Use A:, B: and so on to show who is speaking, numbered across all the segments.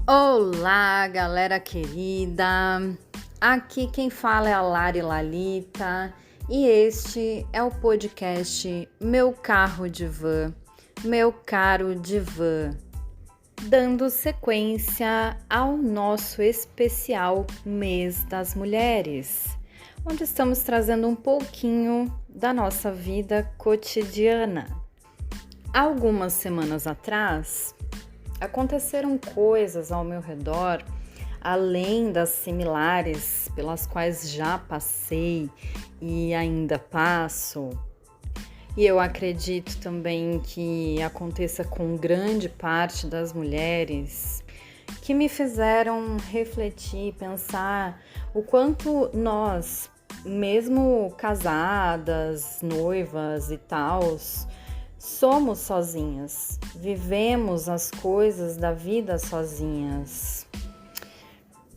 A: Olá, galera querida! Aqui quem fala é a Lari Lalita e este é o podcast Meu Carro de Van, Meu Caro Divã, dando sequência ao nosso especial Mês das Mulheres, onde estamos trazendo um pouquinho da nossa vida cotidiana. Algumas semanas atrás, aconteceram coisas ao meu redor, além das similares pelas quais já passei e ainda passo. E eu acredito também que aconteça com grande parte das mulheres, que me fizeram refletir, pensar o quanto nós, mesmo casadas, noivas e tals, somos sozinhas, vivemos as coisas da vida sozinhas.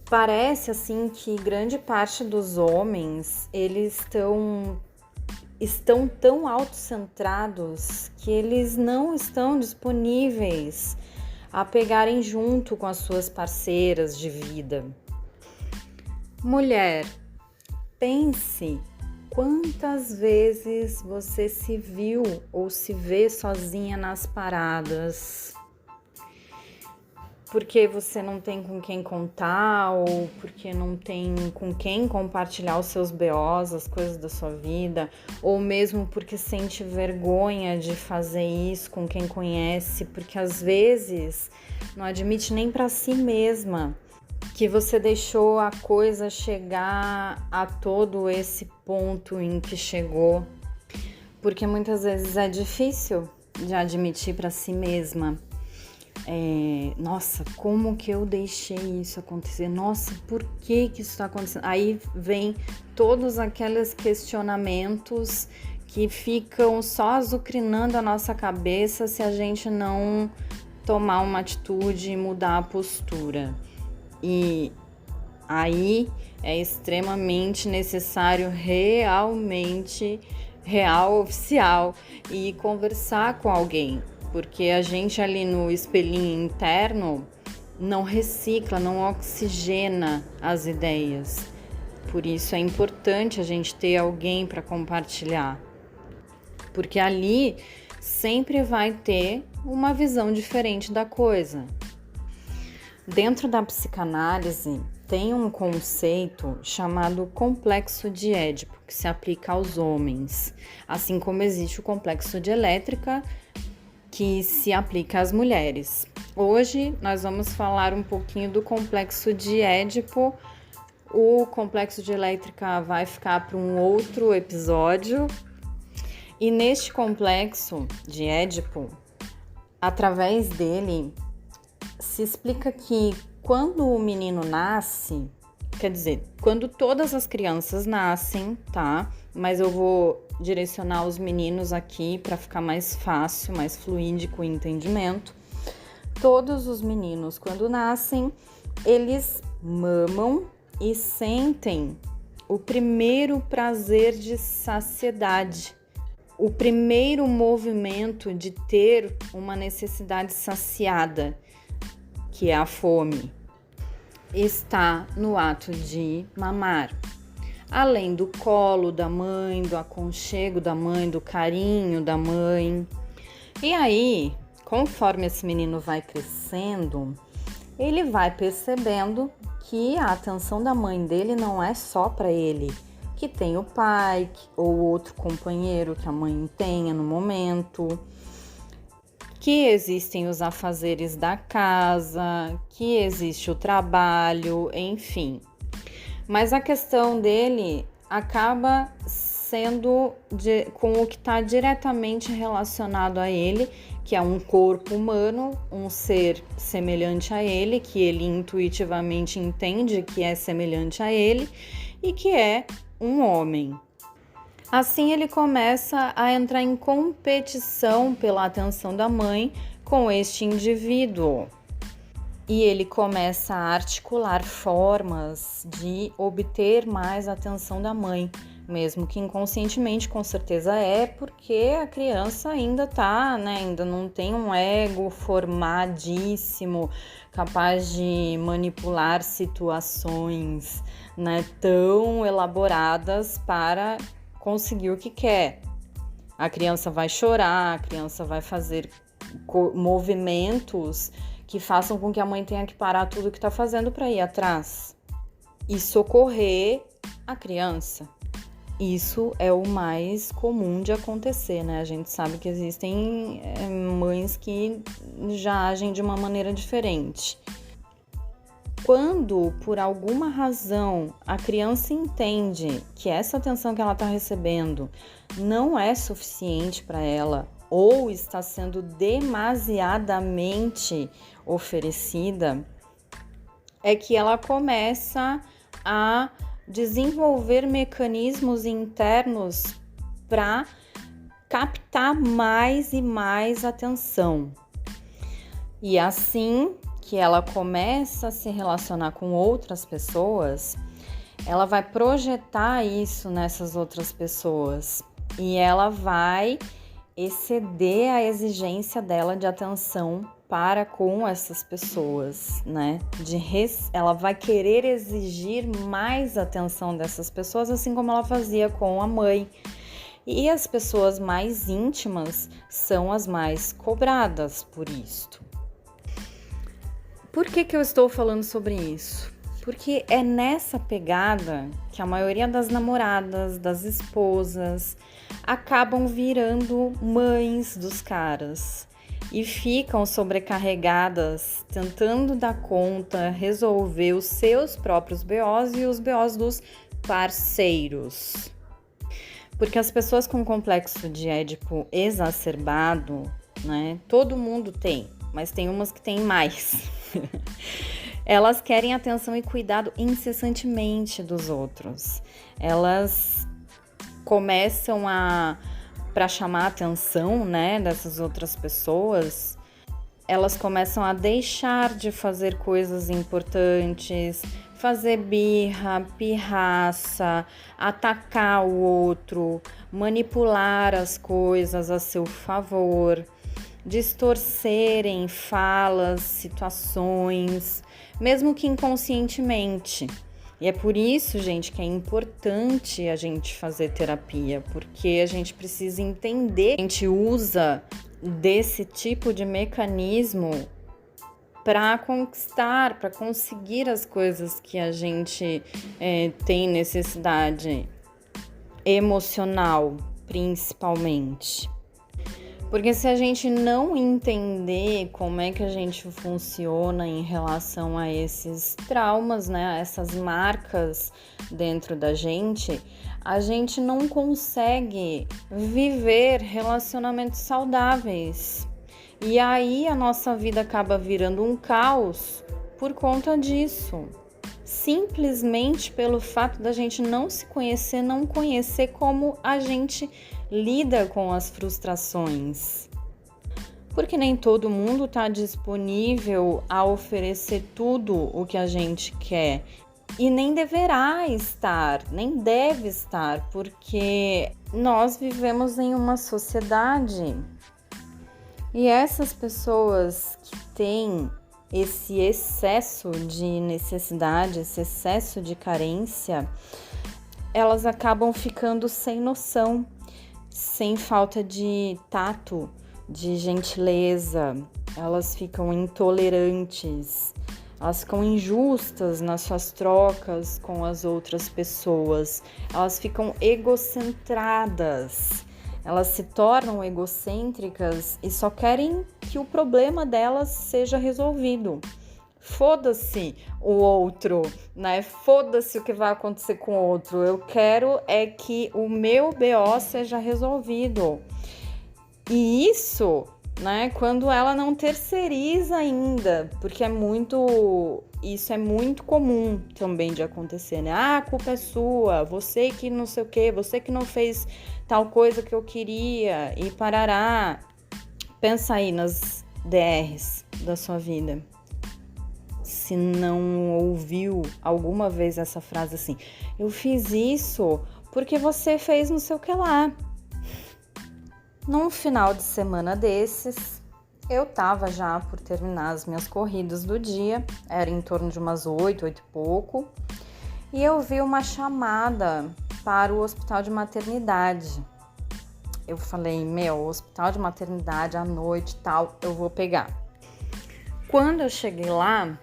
A: Parece assim que grande parte dos homens, eles estão tão autocentrados que eles não estão disponíveis a pegarem junto com as suas parceiras de vida. Mulher, pense quantas vezes você se viu ou se vê sozinha nas paradas? Porque você não tem com quem contar ou porque não tem com quem compartilhar os seus BOs, as coisas da sua vida, ou mesmo porque sente vergonha de fazer isso com quem conhece, porque às vezes não admite nem para si mesma que você deixou a coisa chegar a todo esse ponto em que chegou, porque muitas vezes é difícil de admitir para si mesma. Nossa, como que eu deixei isso acontecer? Nossa, por que isso está acontecendo? Aí vem todos aqueles questionamentos que ficam só azucrinando a nossa cabeça se a gente não tomar uma atitude e mudar a postura. E aí é extremamente necessário realmente, real, oficial, e conversar com alguém, porque a gente ali no espelhinho interno não recicla, não oxigena as ideias. Por isso é importante a gente ter alguém para compartilhar, porque ali sempre vai ter uma visão diferente da coisa. Dentro da psicanálise, tem um conceito chamado complexo de Édipo, que se aplica aos homens, assim como existe o complexo de Elétrica, que se aplica às mulheres. Hoje, nós vamos falar um pouquinho do complexo de Édipo. O complexo de Elétrica vai ficar para um outro episódio. E neste complexo de Édipo, através dele, se explica que quando o menino nasce, quer dizer, quando todas as crianças nascem, tá? Mas eu vou direcionar os meninos aqui para ficar mais fácil, mais fluídico o entendimento. Todos os meninos, quando nascem, eles mamam e sentem o primeiro prazer de saciedade, o primeiro movimento de ter uma necessidade saciada, que é a fome, está no ato de mamar. Além do colo da mãe, do aconchego da mãe, do carinho da mãe. E aí, conforme esse menino vai crescendo, ele vai percebendo que a atenção da mãe dele não é só para ele, que tem o pai ou outro companheiro que a mãe tenha no momento, que existem os afazeres da casa, que existe o trabalho, enfim. Mas a questão dele acaba sendo com o que está diretamente relacionado a ele, que é um corpo humano, um ser semelhante a ele, que ele intuitivamente entende que é semelhante a ele e que é um homem. Assim ele começa a entrar em competição pela atenção da mãe com este indivíduo. E ele começa a articular formas de obter mais atenção da mãe, mesmo que inconscientemente, com certeza porque a criança ainda tá, né, ainda não tem um ego formadíssimo, capaz de manipular situações, né, tão elaboradas para conseguir o que quer. A criança vai chorar, a criança vai fazer movimentos que façam com que a mãe tenha que parar tudo que está fazendo para ir atrás e socorrer a criança. Isso é o mais comum de acontecer, né? A gente sabe que existem mães que já agem de uma maneira diferente. Quando, por alguma razão, a criança entende que essa atenção que ela está recebendo não é suficiente para ela ou está sendo demasiadamente oferecida, é que ela começa a desenvolver mecanismos internos para captar mais e mais atenção. E assim que ela começa a se relacionar com outras pessoas, ela vai projetar isso nessas outras pessoas e ela vai exceder a exigência dela de atenção para com essas pessoas, né? Ela vai querer exigir mais atenção dessas pessoas, assim como ela fazia com a mãe. E as pessoas mais íntimas são as mais cobradas por isto. Por que eu estou falando sobre isso? Porque é nessa pegada que a maioria das namoradas, das esposas, acabam virando mães dos caras e ficam sobrecarregadas, tentando dar conta, resolver os seus próprios BOs e os BOs dos parceiros. Porque as pessoas com complexo de Édipo exacerbado, né, todo mundo tem, mas tem umas que tem mais. Elas querem atenção e cuidado incessantemente dos outros. Elas começam para chamar a atenção, né, dessas outras pessoas, elas começam a deixar de fazer coisas importantes, fazer birra, pirraça, atacar o outro, manipular as coisas a seu favor, distorcerem falas, situações, mesmo que inconscientemente. E é por isso, gente, que é importante a gente fazer terapia, porque a gente precisa entender que a gente usa desse tipo de mecanismo para conquistar, para conseguir as coisas que a gente tem necessidade emocional, principalmente. Porque se a gente não entender como é que a gente funciona em relação a esses traumas, né, a essas marcas dentro da gente, a gente não consegue viver relacionamentos saudáveis. E aí a nossa vida acaba virando um caos por conta disso. Simplesmente pelo fato da gente não se conhecer, não conhecer como a gente lida com as frustrações. Porque nem todo mundo está disponível a oferecer tudo o que a gente quer. E nem deverá estar, nem deve estar, porque nós vivemos em uma sociedade. E essas pessoas que têm esse excesso de necessidade, esse excesso de carência, elas acabam ficando sem noção, sem falta de tato, de gentileza, elas ficam intolerantes, elas ficam injustas nas suas trocas com as outras pessoas, elas ficam egocentradas, elas se tornam egocêntricas e só querem que o problema delas seja resolvido. Foda-se o outro, né? Foda-se o que vai acontecer com o outro. Eu quero é que o meu BO seja resolvido. E isso, né, quando ela não terceiriza ainda, porque isso é muito comum também de acontecer, né? Ah, a culpa é sua, você que não sei o quê, você que não fez tal coisa que eu queria e parará. Pensa aí nas DRs da sua vida. Se não ouviu alguma vez essa frase assim, eu fiz isso porque você fez não sei o que lá. Num final de semana desses, eu tava já por terminar as minhas corridas do dia, era em torno de umas 8 e pouco, e eu vi uma chamada para o hospital de maternidade. Eu falei, hospital de maternidade à noite e tal, eu vou pegar. Quando eu cheguei lá,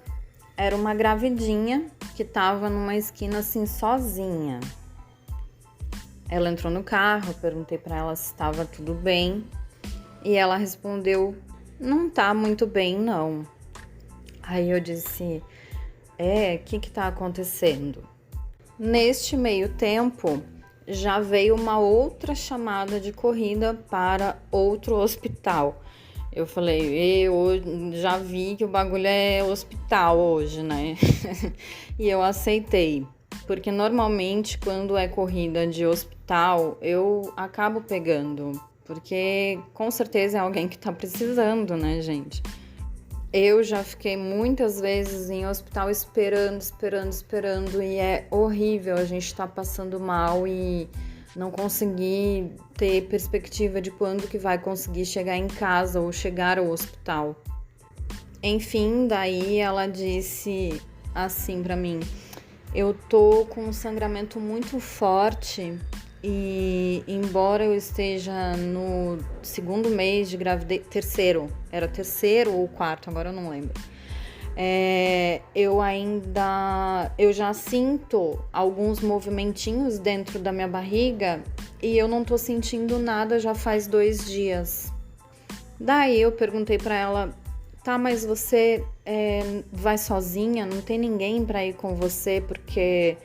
A: era uma gravidinha que tava numa esquina assim sozinha. Ela entrou no carro, eu perguntei para ela se estava tudo bem e ela respondeu, não tá muito bem não. Aí eu disse, o que tá acontecendo? Neste meio tempo, já veio uma outra chamada de corrida para outro hospital. Eu falei, eu já vi que o bagulho é hospital hoje, né? E eu aceitei, porque normalmente quando é corrida de hospital, eu acabo pegando, porque com certeza é alguém que tá precisando, né, gente? Eu já fiquei muitas vezes em hospital esperando e é horrível, a gente tá passando mal e não conseguir ter perspectiva de quando que vai conseguir chegar em casa ou chegar ao hospital. Enfim, daí ela disse assim pra mim, eu tô com um sangramento muito forte e embora eu esteja no segundo mês de gravidez, era terceiro ou quarto, agora eu não lembro. Eu já sinto alguns movimentinhos dentro da minha barriga e eu não tô sentindo nada já faz 2 dias. Daí eu perguntei pra ela, tá, mas você vai sozinha? Não tem ninguém pra ir com você porque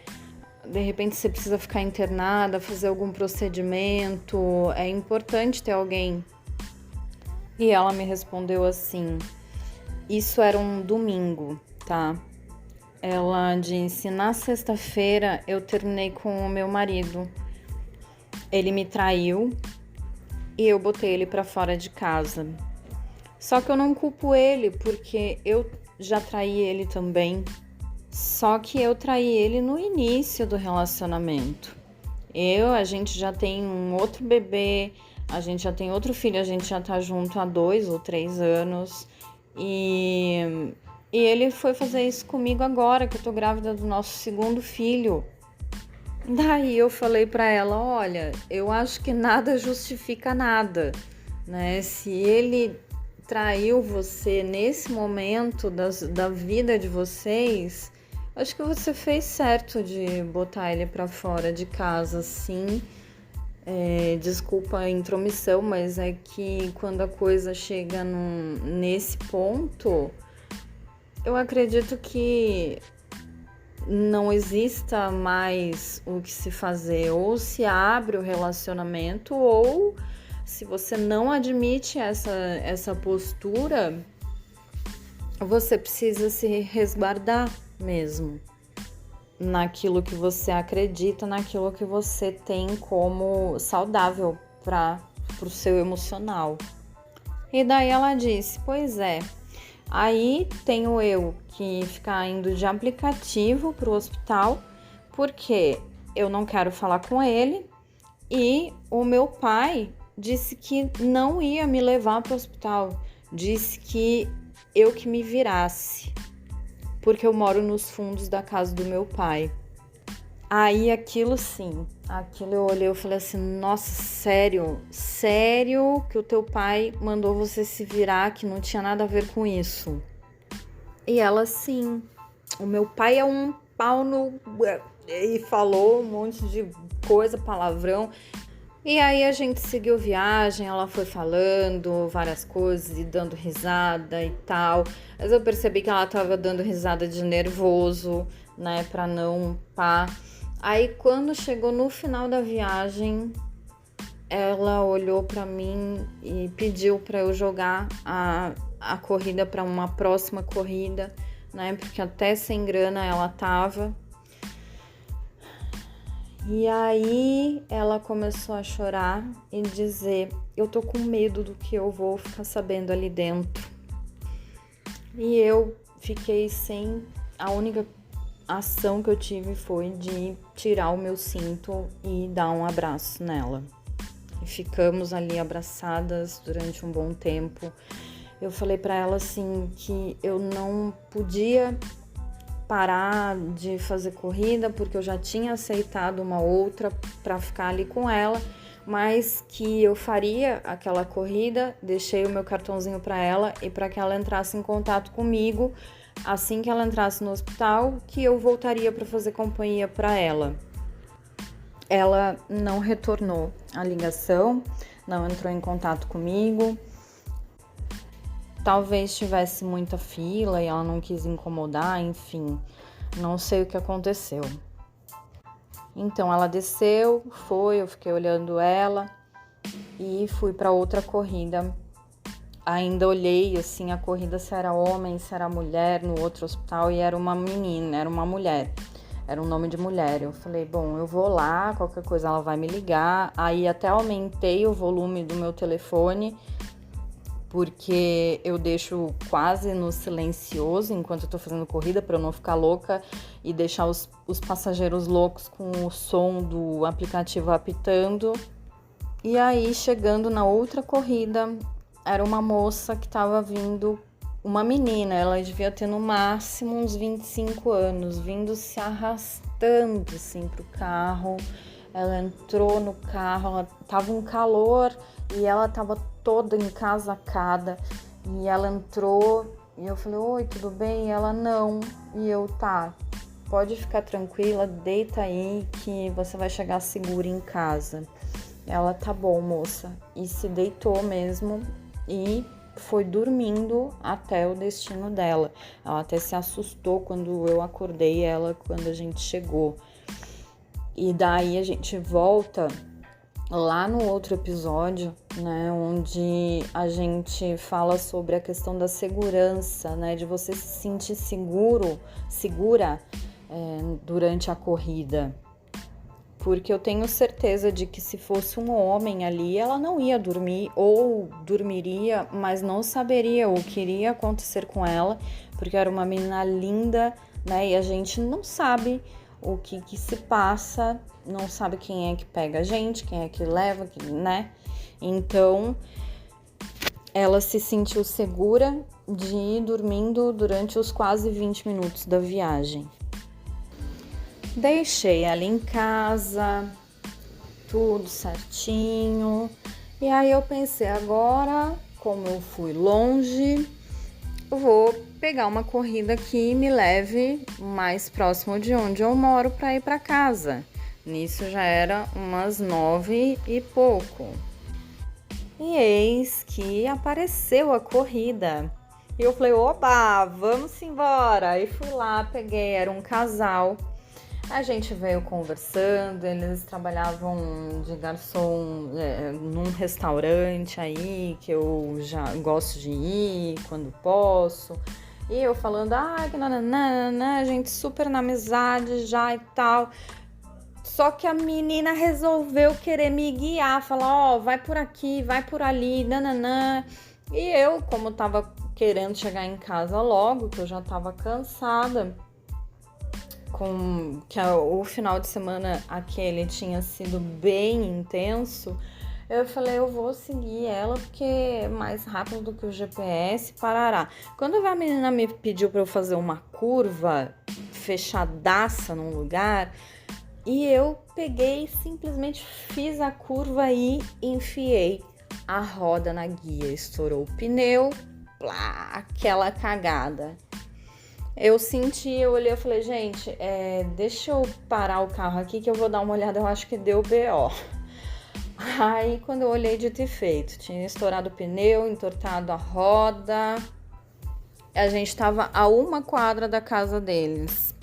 A: de repente você precisa ficar internada, fazer algum procedimento, é importante ter alguém. E ela me respondeu assim, isso era um domingo, tá? Ela disse, na sexta-feira eu terminei com o meu marido. Ele me traiu e eu botei ele pra fora de casa. Só que eu não culpo ele, porque eu já traí ele também. Só que eu traí ele no início do relacionamento. A gente já tem um outro bebê, a gente já tem outro filho, a gente já tá junto há 2 ou 3 anos. E ele foi fazer isso comigo agora, que eu tô grávida do nosso segundo filho. Daí eu falei pra ela, olha, eu acho que nada justifica nada, né? Se ele traiu você nesse momento da vida de vocês, acho que você fez certo de botar ele pra fora de casa, sim. Desculpa a intromissão, mas é que quando a coisa chega nesse ponto, eu acredito que não exista mais o que se fazer, ou se abre o relacionamento, ou se você não admite essa postura, você precisa se resguardar mesmo naquilo que você acredita, naquilo que você tem como saudável para o seu emocional. E daí ela disse, pois é, aí tenho eu que ficar indo de aplicativo para o hospital, porque eu não quero falar com ele, e o meu pai disse que não ia me levar para o hospital, disse que eu que me virasse, porque eu moro nos fundos da casa do meu pai. Aí aquilo eu olhei, eu falei assim, nossa, sério que o teu pai mandou você se virar, que não tinha nada a ver com isso? E ela, sim, o meu pai é um pau no... E falou um monte de coisa, palavrão. E aí a gente seguiu viagem, ela foi falando várias coisas e dando risada e tal. Mas eu percebi que ela tava dando risada de nervoso, né, pra não pá. Aí quando chegou no final da viagem, ela olhou pra mim e pediu pra eu jogar a corrida pra uma próxima corrida, né, porque até sem grana ela tava. E aí ela começou a chorar e dizer, eu tô com medo do que eu vou ficar sabendo ali dentro. E eu fiquei sem, a única ação que eu tive foi de tirar o meu cinto e dar um abraço nela. E ficamos ali abraçadas durante um bom tempo. Eu falei para ela assim que eu não podia parar de fazer corrida porque eu já tinha aceitado uma outra para ficar ali com ela, mas que eu faria aquela corrida, deixei o meu cartãozinho para ela e para que ela entrasse em contato comigo assim que ela entrasse no hospital, que eu voltaria para fazer companhia para ela. Ela não retornou a ligação, não entrou em contato comigo. Talvez tivesse muita fila e ela não quis incomodar, enfim, não sei o que aconteceu. Então ela desceu, eu fiquei olhando ela e fui para outra corrida. Ainda olhei assim a corrida se era homem, se era mulher no outro hospital e era uma menina, era uma mulher. Era um nome de mulher. Eu falei, bom, eu vou lá, qualquer coisa ela vai me ligar. Aí até aumentei o volume do meu telefone, porque eu deixo quase no silencioso enquanto eu tô fazendo corrida para eu não ficar louca e deixar os passageiros loucos com o som do aplicativo apitando. E aí, chegando na outra corrida, era uma moça que estava vindo, uma menina, ela devia ter no máximo uns 25 anos, vindo se arrastando assim pro carro. Ela entrou no carro, ela tava um calor e ela tava toda encasacada. E ela entrou e eu falei, oi, tudo bem? E ela, não. E eu, tá, pode ficar tranquila, deita aí que você vai chegar segura em casa. Ela, tá bom, moça. E se deitou mesmo e foi dormindo até o destino dela. Ela até se assustou quando eu acordei ela, quando a gente chegou. E daí a gente volta lá no outro episódio, né, onde a gente fala sobre a questão da segurança, né, de você se sentir segura durante a corrida. Porque eu tenho certeza de que se fosse um homem ali, ela não ia dormir ou dormiria, mas não saberia o que iria acontecer com ela, porque era uma menina linda, né, e a gente não sabe o que se passa, não sabe quem é que pega a gente, quem é que leva, né? Então, ela se sentiu segura de ir dormindo durante os quase 20 minutos da viagem. Deixei ela em casa, tudo certinho. E aí eu pensei, agora, como eu fui longe, eu vou pegar uma corrida que me leve mais próximo de onde eu moro para ir para casa. Nisso já era umas 9 e pouco. E eis que apareceu a corrida. E eu falei, oba, vamos embora. Aí fui lá, peguei, era um casal. A gente veio conversando, eles trabalhavam de garçom num restaurante aí, que eu já gosto de ir quando posso. E eu falando, que nananana, a gente super na amizade já e tal. Só que a menina resolveu querer me guiar, falar, vai por aqui, vai por ali, nananã. E eu, como tava querendo chegar em casa logo, que eu já tava cansada, que o final de semana aquele tinha sido bem intenso, eu falei, eu vou seguir ela porque é mais rápido do que o GPS, parará. Quando a menina me pediu para eu fazer uma curva fechadaça num lugar, e eu peguei, simplesmente fiz a curva e enfiei a roda na guia, estourou o pneu, plá, aquela cagada. Eu olhei e falei, gente, deixa eu parar o carro aqui que eu vou dar uma olhada, eu acho que deu BO. Aí, quando eu olhei, dito e feito, tinha estourado o pneu, entortado a roda. A gente tava a 1 quadra da casa deles.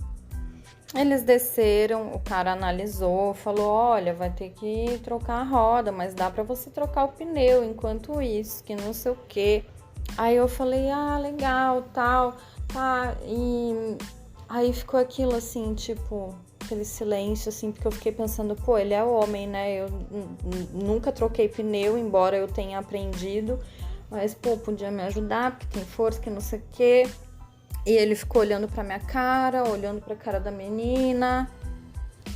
A: Eles desceram, o cara analisou, falou, olha, vai ter que trocar a roda, mas dá pra você trocar o pneu enquanto isso, que não sei o quê. Aí eu falei, legal, tal, tá, e aí ficou aquilo assim, tipo, aquele silêncio, assim, porque eu fiquei pensando, ele é homem, né, eu nunca troquei pneu, embora eu tenha aprendido, mas, podia me ajudar, porque tem força, que não sei o quê. E ele ficou olhando pra minha cara, olhando pra cara da menina.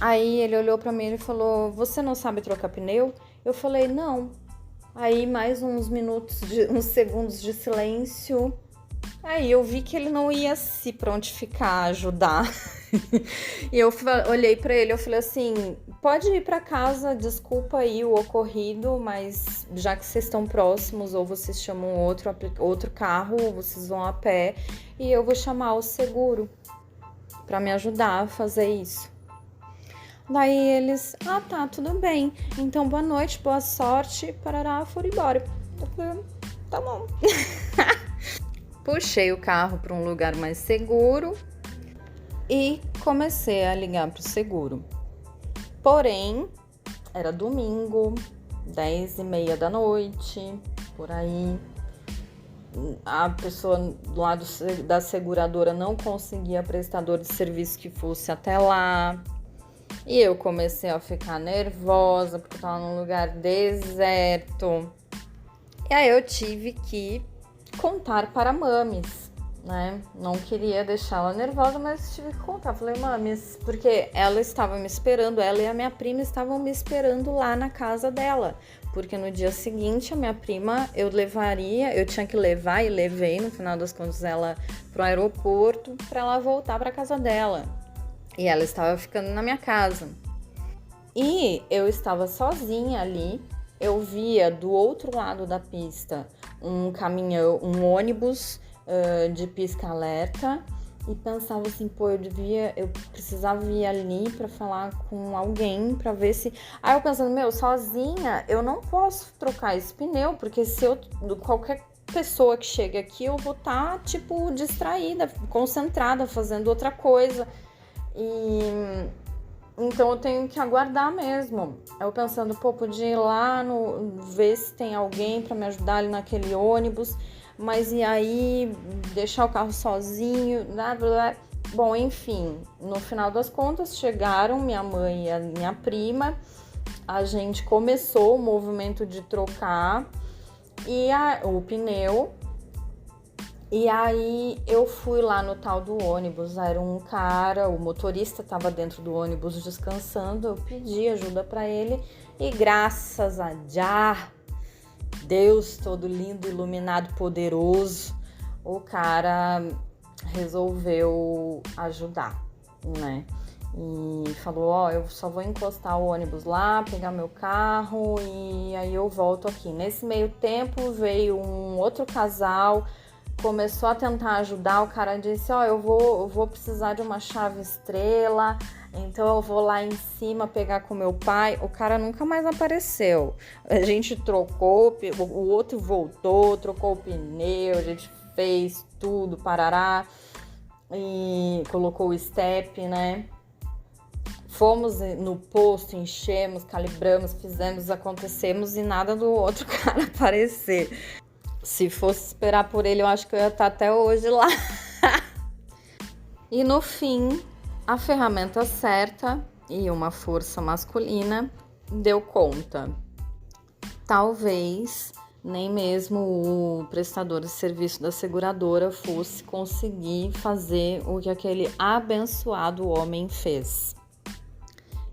A: Aí ele olhou pra mim e falou: "Você não sabe trocar pneu?" Eu falei: "Não." Aí mais uns segundos de silêncio. Aí eu vi que ele não ia se prontificar a ajudar. E eu olhei pra ele, eu falei assim: "Pode ir pra casa, desculpa aí o ocorrido, mas já que vocês estão próximos, ou vocês chamam outro carro, ou vocês vão a pé, e eu vou chamar o seguro pra me ajudar a fazer isso." Daí eles: "Ah, tá, tudo bem. Então boa noite, boa sorte." Parará, foram embora. Eu falei: "Tá bom." Puxei o carro para um lugar mais seguro e comecei a ligar para o seguro. Porém, era domingo, 10:30 da noite, por aí. A pessoa do lado da seguradora não conseguia prestador de serviço que fosse até lá. E eu comecei a ficar nervosa porque eu tava num lugar deserto. E aí eu tive que contar para a Mames, né? Não queria deixá-la nervosa, mas tive que contar. Falei: "Mames", porque ela estava me esperando, ela e a minha prima estavam me esperando lá na casa dela. Porque no dia seguinte, a minha prima, eu tinha que levar e levei, no final das contas, ela pro aeroporto para ela voltar para casa dela. E ela estava ficando na minha casa. E eu estava sozinha ali. Eu via do outro lado da pista um caminhão, um ônibus de pisca-alerta, e pensava assim: pô, eu precisava ir ali para falar com alguém para ver se. Aí eu pensando: sozinha eu não posso trocar esse pneu, porque se qualquer pessoa que chegue aqui, eu vou estar tipo distraída, concentrada, fazendo outra coisa. E então eu tenho que aguardar mesmo. Eu pensando: pô, podia ir lá ver se tem alguém para me ajudar ali naquele ônibus, mas e aí deixar o carro sozinho, blá, blá, blá. Bom, enfim, no final das contas chegaram minha mãe e a minha prima. A gente começou o movimento de trocar o pneu. E aí eu fui lá no tal do ônibus, era um cara, o motorista estava dentro do ônibus descansando, eu pedi ajuda para ele e graças a Deus todo lindo, iluminado, poderoso, o cara resolveu ajudar, né? E falou: eu só vou encostar o ônibus lá, pegar meu carro e aí eu volto aqui. Nesse meio tempo veio um outro casal, começou a tentar ajudar. O cara disse: eu vou precisar de uma chave estrela, então eu vou lá em cima pegar com meu pai. O cara nunca mais apareceu. A gente trocou, o outro voltou, trocou o pneu, a gente fez tudo, parará, e colocou o step, né? Fomos no posto, enchemos, calibramos, fizemos, acontecemos e nada do outro cara aparecer. Se fosse esperar por ele, eu acho que eu ia estar até hoje lá. E no fim, a ferramenta certa e uma força masculina deu conta. Talvez nem mesmo o prestador de serviço da seguradora fosse conseguir fazer o que aquele abençoado homem fez.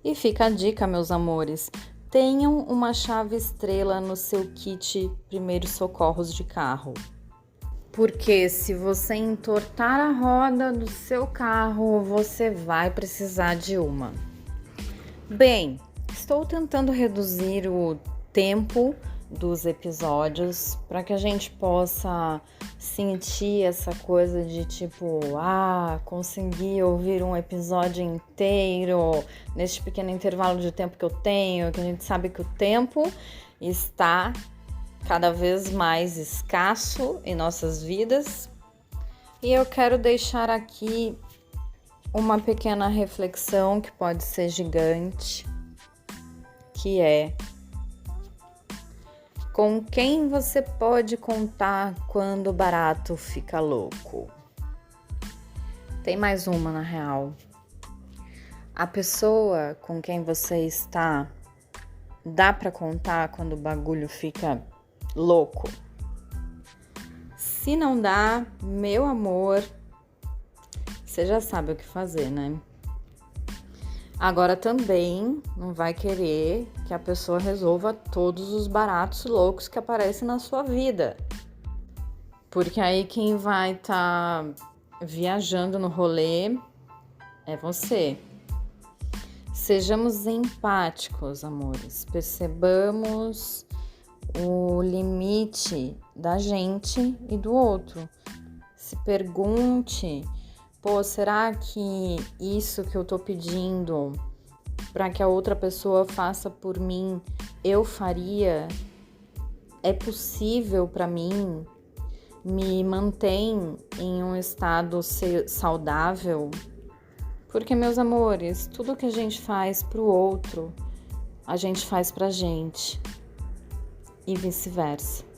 A: E fica a dica, meus amores: tenham uma chave estrela no seu kit primeiros socorros de carro. Porque se você entortar a roda do seu carro, você vai precisar de uma. Bem, estou tentando reduzir o tempo dos episódios para que a gente possa sentir essa coisa de tipo, conseguir ouvir um episódio inteiro neste pequeno intervalo de tempo que eu tenho, que a gente sabe que o tempo está cada vez mais escasso em nossas vidas. E eu quero deixar aqui uma pequena reflexão que pode ser gigante, que é: com quem você pode contar quando o barato fica louco? Tem mais uma, na real. A pessoa com quem você está, dá pra contar quando o bagulho fica louco? Se não dá, meu amor, você já sabe o que fazer, né? Agora também não vai querer que a pessoa resolva todos os baratos loucos que aparecem na sua vida. Porque aí quem vai estar viajando no rolê é você. Sejamos empáticos, amores. Percebamos o limite da gente e do outro. Se pergunte, será que isso que eu tô pedindo para que a outra pessoa faça por mim, eu faria? É possível para mim? Me mantém em um estado saudável? Porque, meus amores, tudo que a gente faz pro outro, a gente faz pra gente. E vice-versa.